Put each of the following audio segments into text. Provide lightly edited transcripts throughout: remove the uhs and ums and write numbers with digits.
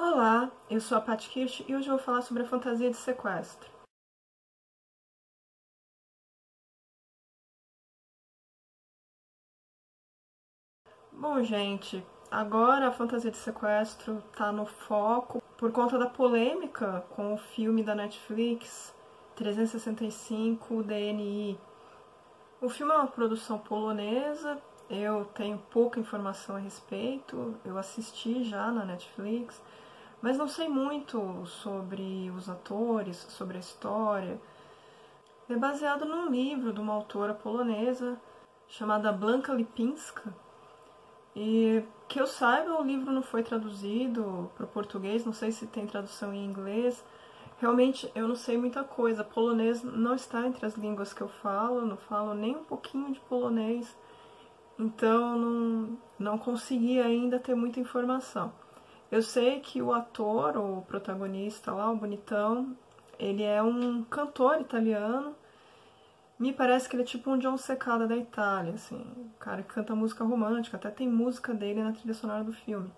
Olá, eu sou a Paty Kirsch e hoje eu vou falar sobre a fantasia de sequestro. Bom, gente, agora a fantasia de sequestro tá no foco por conta da polêmica com o filme da Netflix 365 DNI. O filme é uma produção polonesa, eu tenho pouca informação a respeito, eu assisti já na Netflix, mas não sei muito sobre os atores, sobre a história. É baseado num livro de uma autora polonesa chamada Blanka Lipinska. E que eu saiba, o livro não foi traduzido para o português, não sei se tem tradução em inglês. Realmente eu não sei muita coisa. Polonês não está entre as línguas que eu falo, não falo nem um pouquinho de polonês, então não consegui ainda ter muita informação. Eu sei que o ator, o protagonista lá, o bonitão, ele é um cantor italiano. Me parece que ele é tipo um John Cicada da Itália, assim, um cara que canta música romântica, até tem música dele na trilha sonora do filme.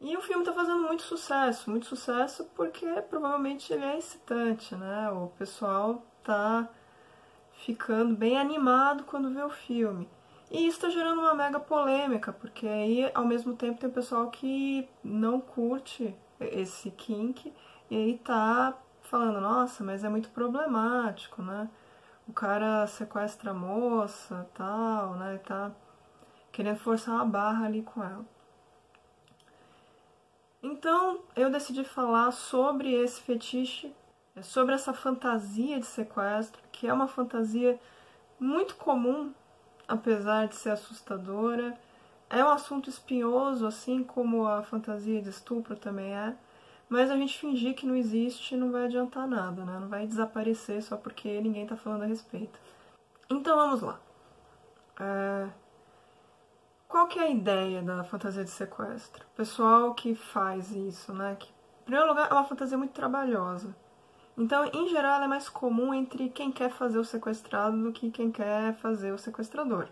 E o filme tá fazendo muito sucesso porque provavelmente ele é excitante, né? O pessoal tá ficando bem animado quando vê o filme. E isso tá gerando uma mega polêmica, porque aí ao mesmo tempo tem o pessoal que não curte esse kink e aí tá falando, nossa, mas é muito problemático, né? O cara sequestra a moça, tal, né, e tá querendo forçar uma barra ali com ela. Então, eu decidi falar sobre esse fetiche, sobre essa fantasia de sequestro, que é uma fantasia muito comum, apesar de ser assustadora. É um assunto espinhoso, assim como a fantasia de estupro também é, mas a gente fingir que não existe não vai adiantar nada, né? Não vai desaparecer só porque ninguém tá falando a respeito. Então vamos lá. É, Qual que é a ideia da fantasia de sequestro? O pessoal que faz isso, né? Que, em primeiro lugar, é uma fantasia muito trabalhosa. Então, em geral, ela é mais comum entre quem quer fazer o sequestrado do que quem quer fazer o sequestrador.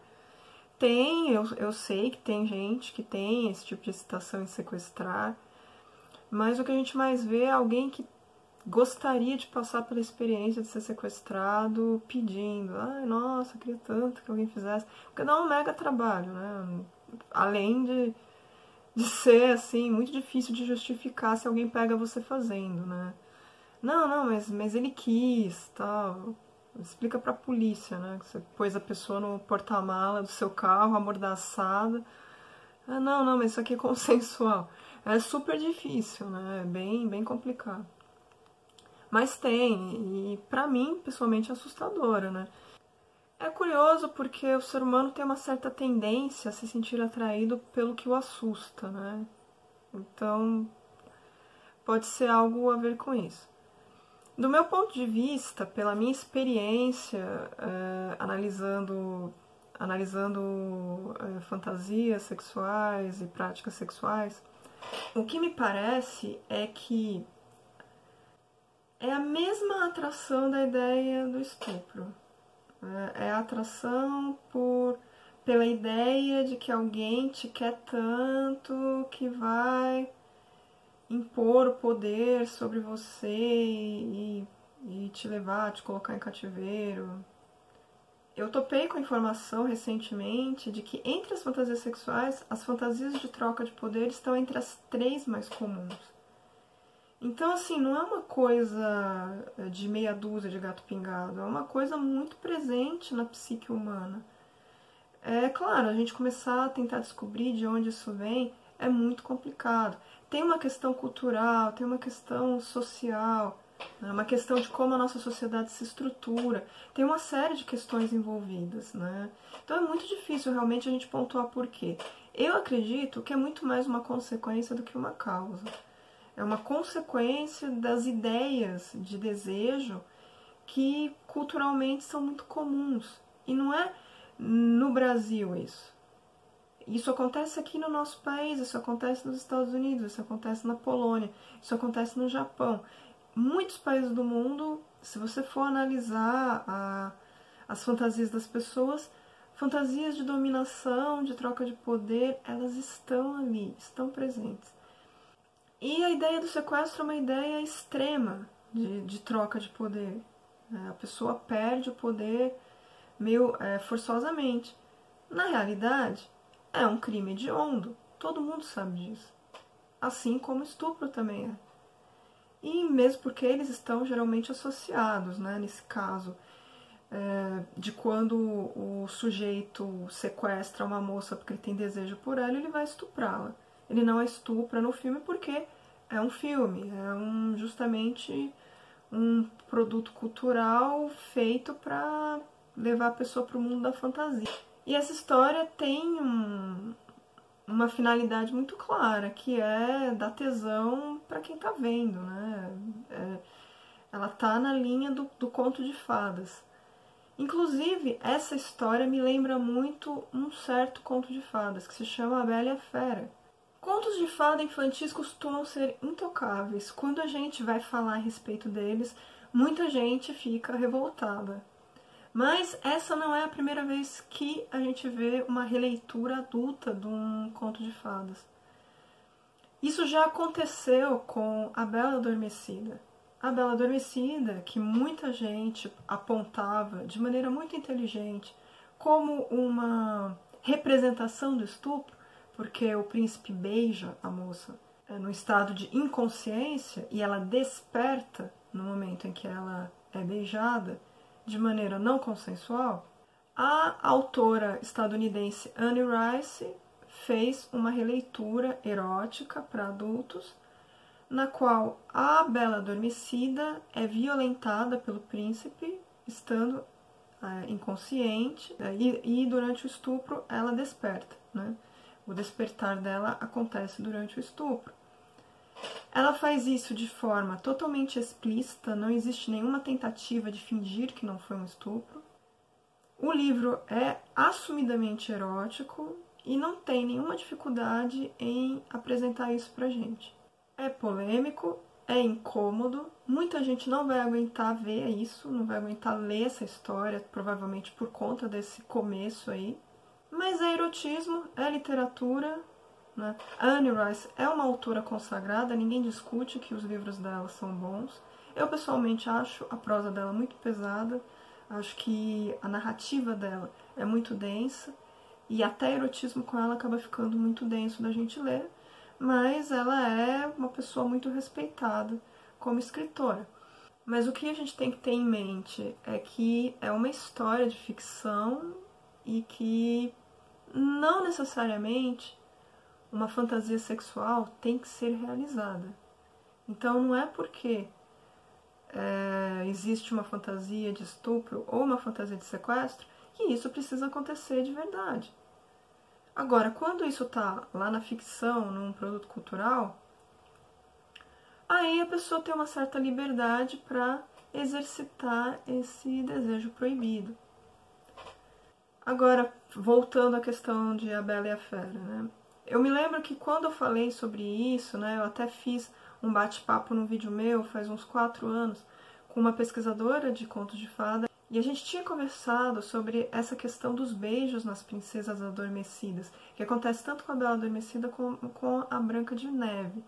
Eu sei que tem gente que tem esse tipo de excitação em sequestrar, mas o que a gente mais vê é alguém que gostaria de passar pela experiência de ser sequestrado pedindo, ai, nossa, queria tanto que alguém fizesse, porque dá um mega trabalho, né? Além de ser, assim, muito difícil de justificar se alguém pega você fazendo, né? Não, mas ele quis, tal. Explica pra polícia, né? Que você pôs a pessoa no porta-mala do seu carro, amordaçada. Ah, não, mas isso aqui é consensual. É super difícil, né? É bem complicado. Mas tem, e pra mim, pessoalmente, é assustadora, né? É curioso porque o ser humano tem uma certa tendência a se sentir atraído pelo que o assusta, né? Então, pode ser algo a ver com isso. Do meu ponto de vista, pela minha experiência analisando fantasias sexuais e práticas sexuais, o que me parece é que é a mesma atração da ideia do estupro. É a atração pela ideia de que alguém te quer tanto que vai impor o poder sobre você e te levar, te colocar em cativeiro. Eu topei com a informação recentemente de que entre as fantasias sexuais, as fantasias de troca de poder estão entre as 3 mais comuns. Então, assim, não é uma coisa de meia dúzia de gato pingado, é uma coisa muito presente na psique humana. É claro, a gente começar a tentar descobrir de onde isso vem é muito complicado. Tem uma questão cultural, tem uma questão social, né, uma questão de como a nossa sociedade se estrutura, tem uma série de questões envolvidas, né? Então é muito difícil realmente a gente pontuar por quê. Eu acredito que é muito mais uma consequência do que uma causa. É uma consequência das ideias de desejo que culturalmente são muito comuns. E não é no Brasil isso. Isso acontece aqui no nosso país, isso acontece nos Estados Unidos, isso acontece na Polônia, isso acontece no Japão. Muitos países do mundo, se você for analisar as fantasias das pessoas, Fantasias de dominação, de troca de poder, elas estão ali, estão presentes. E a ideia do sequestro é uma ideia extrema de troca de poder. A pessoa perde o poder meio forçosamente. Na realidade, é um crime hediondo. Todo mundo sabe disso. Assim como estupro também é. E mesmo porque eles estão geralmente associados, né, nesse caso, de quando o sujeito sequestra uma moça porque ele tem desejo por ela, ele vai estuprá-la. Ele não a estupra no filme porque é um filme, justamente um produto cultural feito para levar a pessoa para o mundo da fantasia. E essa história tem uma finalidade muito clara, que é dar tesão para quem está vendo, né? Ela tá na linha do conto de fadas. Inclusive, essa história me lembra muito um certo conto de fadas, que se chama A Bela e a Fera. Contos de fada infantis costumam ser intocáveis. Quando a gente vai falar a respeito deles, muita gente fica revoltada. Mas essa não é a primeira vez que a gente vê uma releitura adulta de um conto de fadas. Isso já aconteceu com A Bela Adormecida. A Bela Adormecida, que muita gente apontava de maneira muito inteligente como uma representação do estupro, porque o príncipe beija a moça no estado de inconsciência e ela desperta no momento em que ela é beijada de maneira não consensual, a autora estadunidense Anne Rice fez uma releitura erótica para adultos, na qual a Bela Adormecida é violentada pelo príncipe, estando inconsciente, e durante o estupro ela desperta, né? O despertar dela acontece durante o estupro. Ela faz isso de forma totalmente explícita, não existe nenhuma tentativa de fingir que não foi um estupro. O livro é assumidamente erótico e não tem nenhuma dificuldade em apresentar isso pra gente. É polêmico, é incômodo, muita gente não vai aguentar ver isso, não vai aguentar ler essa história, provavelmente por conta desse começo aí. Mas é erotismo, é literatura, né? A Anne Rice é uma autora consagrada, ninguém discute que os livros dela são bons. Eu pessoalmente acho a prosa dela muito pesada, acho que a narrativa dela é muito densa e até erotismo com ela acaba ficando muito denso da gente ler, mas ela é uma pessoa muito respeitada como escritora. Mas o que a gente tem que ter em mente é que é uma história de ficção e que não necessariamente uma fantasia sexual tem que ser realizada. Então não é porque existe uma fantasia de estupro ou uma fantasia de sequestro que isso precisa acontecer de verdade. Agora, quando isso está lá na ficção, num produto cultural, aí a pessoa tem uma certa liberdade para exercitar esse desejo proibido. Agora, voltando à questão de A Bela e a Fera, né? Eu me lembro que quando eu falei sobre isso, né, eu até fiz um bate-papo num vídeo meu, faz uns 4 anos, com uma pesquisadora de contos de fada, e a gente tinha conversado sobre essa questão dos beijos nas princesas adormecidas, que acontece tanto com a Bela Adormecida como com a Branca de Neve.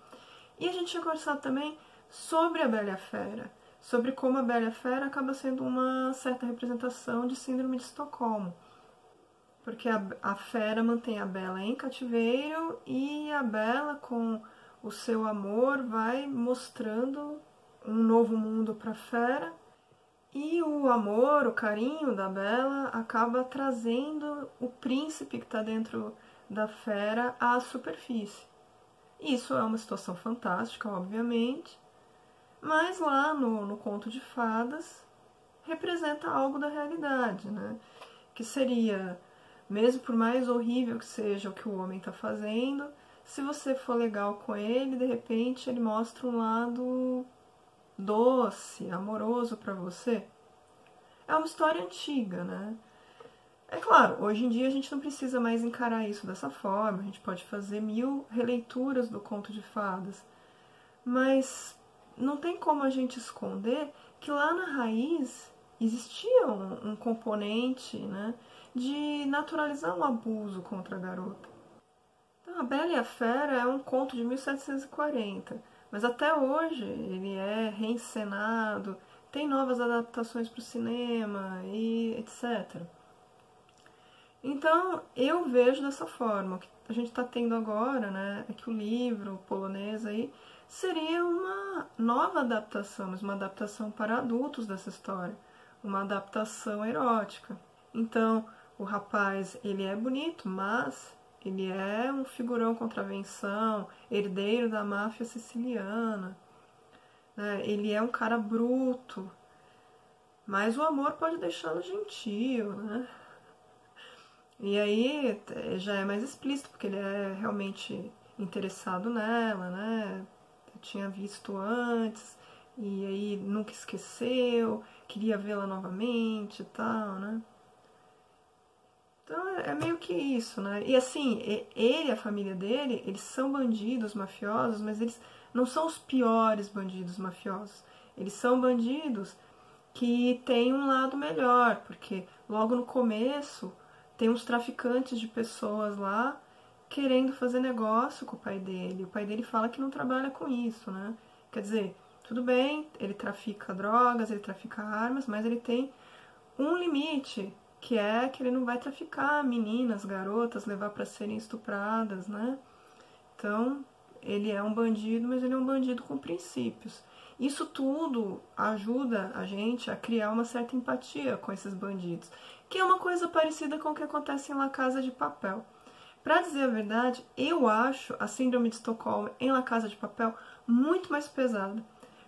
E a gente tinha conversado também sobre a Bela e a Fera, sobre como a Bela e a Fera acaba sendo uma certa representação de síndrome de Estocolmo. Porque a fera mantém a Bela em cativeiro e a Bela, com o seu amor, vai mostrando um novo mundo para a fera. E o amor, o carinho da Bela acaba trazendo o príncipe que está dentro da fera à superfície. Isso é uma situação fantástica, obviamente, mas lá no conto de fadas representa algo da realidade, né? Que seria, mesmo por mais horrível que seja o que o homem está fazendo, se você for legal com ele, de repente ele mostra um lado doce, amoroso para você. É uma história antiga, né? É claro, hoje em dia a gente não precisa mais encarar isso dessa forma, a gente pode fazer 1000 releituras do conto de fadas, mas não tem como a gente esconder que lá na raiz existia um componente, né, de naturalizar um abuso contra a garota. Então, A Bela e a Fera é um conto de 1740, mas até hoje ele é reencenado, tem novas adaptações para o cinema e etc. Então, eu vejo dessa forma. O que a gente está tendo agora, né, é que o livro polonês aí seria uma nova adaptação, mas uma adaptação para adultos dessa história, uma adaptação erótica. Então, o rapaz, ele é bonito, mas ele é um figurão contravenção, herdeiro da máfia siciliana, né? Ele é um cara bruto, mas o amor pode deixá-lo gentil, né? E aí já é mais explícito, porque ele é realmente interessado nela, né? Tinha visto antes, e aí nunca esqueceu, queria vê-la novamente e tal, né? Então é meio que isso, né? E assim, ele e a família dele, eles são bandidos mafiosos, mas eles não são os piores bandidos mafiosos. Eles são bandidos que têm um lado melhor, porque logo no começo tem uns traficantes de pessoas lá querendo fazer negócio com o pai dele. O pai dele fala que não trabalha com isso, né? Quer dizer, tudo bem, ele trafica drogas, ele trafica armas, mas ele tem um limite, que é que ele não vai traficar meninas, garotas, levar para serem estupradas, né? Então, ele é um bandido, mas ele é um bandido com princípios. Isso tudo ajuda a gente a criar uma certa empatia com esses bandidos, que é uma coisa parecida com o que acontece em La Casa de Papel. Para dizer a verdade, eu acho a Síndrome de Estocolmo em La Casa de Papel muito mais pesada,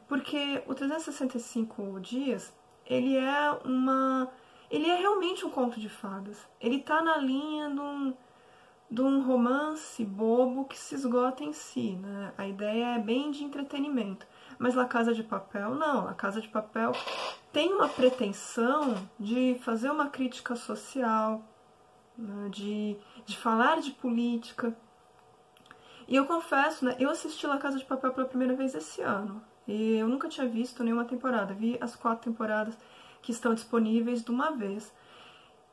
porque o 365 dias, ele é realmente um conto de fadas. Ele tá na linha de um romance bobo que se esgota em si, né? A ideia é bem de entretenimento. Mas La Casa de Papel, não. La Casa de Papel tem uma pretensão de fazer uma crítica social, né? De falar de política. E eu confesso, né? Eu assisti La Casa de Papel pela primeira vez esse ano. E eu nunca tinha visto nenhuma temporada. Vi as 4 temporadas que estão disponíveis de uma vez.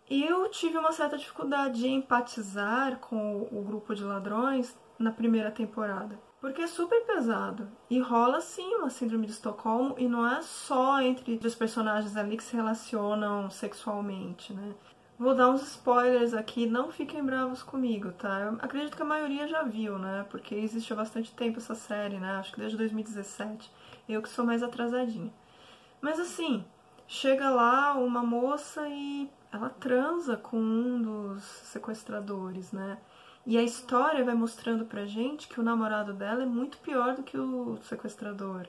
E eu tive uma certa dificuldade de empatizar com o grupo de ladrões na primeira temporada. Porque é super pesado. E rola sim uma síndrome de Estocolmo, e não é só entre os personagens ali que se relacionam sexualmente, né? Vou dar uns spoilers aqui, não fiquem bravos comigo, tá? Eu acredito que a maioria já viu, né? Porque existe há bastante tempo essa série, né? Acho que desde 2017. Eu que sou mais atrasadinha. Mas assim, chega lá uma moça e ela transa com um dos sequestradores, né? E a história vai mostrando pra gente que o namorado dela é muito pior do que o sequestrador.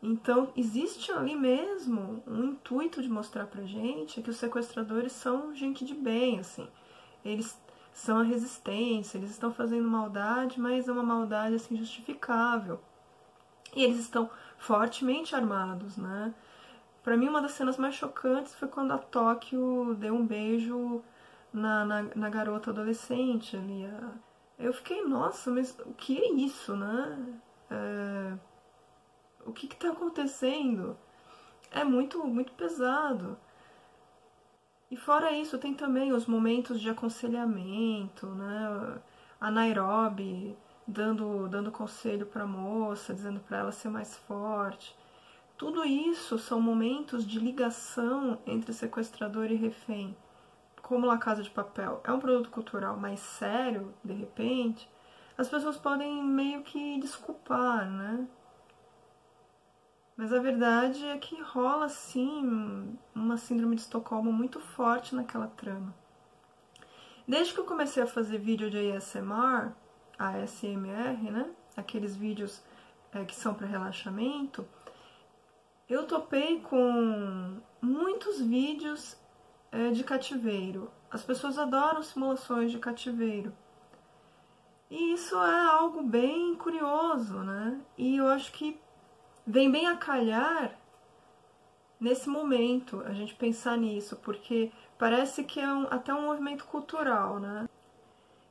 Então, existe ali mesmo um intuito de mostrar pra gente que os sequestradores são gente de bem, assim. Eles são a resistência, eles estão fazendo maldade, mas é uma maldade, assim, justificável. E eles estão fortemente armados, né? Pra mim, uma das cenas mais chocantes foi quando a Tóquio deu um beijo na garota adolescente ali. Eu fiquei, nossa, mas o que é isso, né? O que está acontecendo? É muito, muito pesado. E fora isso, tem também os momentos de aconselhamento, né? A Nairobi dando conselho para a moça, dizendo para ela ser mais forte. Tudo isso são momentos de ligação entre sequestrador e refém. Como La Casa de Papel é um produto cultural mais sério, de repente, as pessoas podem meio que desculpar, né? Mas a verdade é que rola, sim, uma síndrome de Estocolmo muito forte naquela trama. Desde que eu comecei a fazer vídeo de ASMR, né? Aqueles vídeos que são para relaxamento, eu topei com muitos vídeos de cativeiro. As pessoas adoram simulações de cativeiro. E isso é algo bem curioso, né? E eu acho que vem bem a calhar nesse momento a gente pensar nisso, porque parece que é até um movimento cultural, né?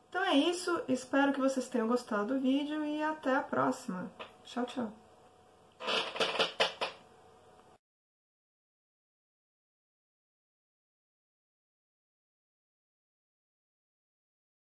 Então é isso, espero que vocês tenham gostado do vídeo e até a próxima. Tchau, tchau!